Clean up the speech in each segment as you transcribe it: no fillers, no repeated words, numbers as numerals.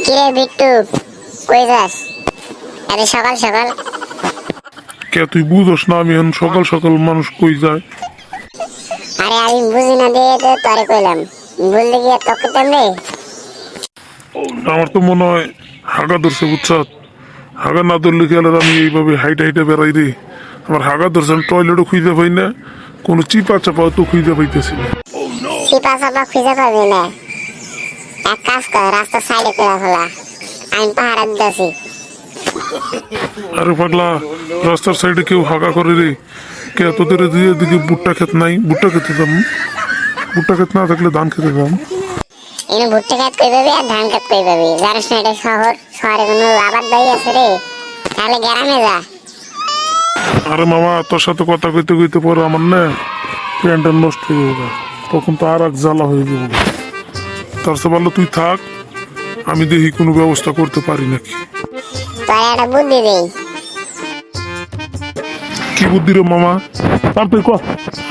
কিরে বিট্টু, কই যাস এত সকাল সকাল? কে তুই বুঝোস না আমি এখন সকাল সকাল মানুষ কই যায়? আরে আমি বুঝি না দিয়ে তো তোরে কইলাম, বললে গিয়ে তোকে তেমনি। আমার তো মনে হয় হাগা ধরছে বুঝছত। হাগা না ধরলে কি আর আমি এইভাবে হাইটা হাইটা বেড়াই রে? আমার হাগা ধরছে, আমি টয়লেটও খুঁজে পাই না, কোনো চিপা চাপাও তো খুঁজে পাইতেছি না। চিপা চাপা খুঁজে পাবি না, এক কাজ কর, রাস্তা সাইডে করে ফেলা, আমি পাহারা দিতেছি। আরে পাগলা, রাস্তার সাইডে কেউ হাগা করে রে? কে তোদের এদিকে ভুট্টা ক্ষেত নাই? ভুট্টা খেতে দাম, ভুট্টা ক্ষেত না থাকলে ধান খেতে দাম। এখানে ভুট্টা খেত কই পাবি আর ধান খেত কই পাবি? জানিস না এটা শহর? শহরে কোনো আবাদ বাড়ি আছে রে? তাহলে গ্রামে যা। আরে মামা, তোর সাথে কথা কইতে কইতে পরে আমার না প্যান্টটা নষ্ট হয়ে যাবে, তখন তো আর এক জ্বালা হয়ে যাবে। তার চেয়ে ভালো তুই থাক, আমি দেখি কোনো ব্যবস্থা করতে পারি নাকি। তোর একটা বুদ্ধি দেই। কি বুদ্ধি রে মামা? তাড়াতাড়ি কর।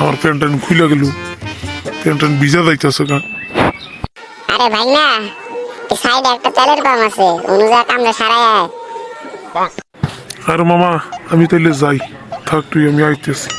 আমার প্যান্টটা খুলে গেল, প্যান্টটা ভিজা যাইতেছে গা। আরে ভাই না, সাইডে একটা তেলের পাম্প আছে, অনুযায়ী কামড়ে সারাই আয়। আরে মামা, আমি তাইলে যাই, থাক তুই, আমি আইতেছি।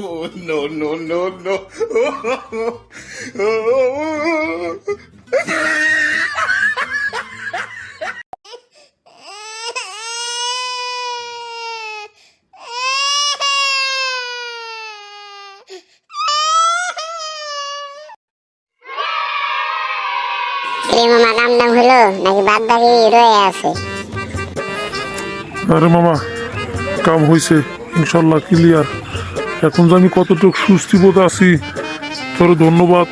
Oh, no, no, no, no. রে মামা, কাম দাম হলো নাকি বাদ বাকি রয়ে আছে? আরে মামা, কাম হয়েছে ইনশাল্লাহ ক্লিয়ার। এখন যে আমি কতটুকু সুস্থি বোধ আছি, তোর ধন্যবাদ।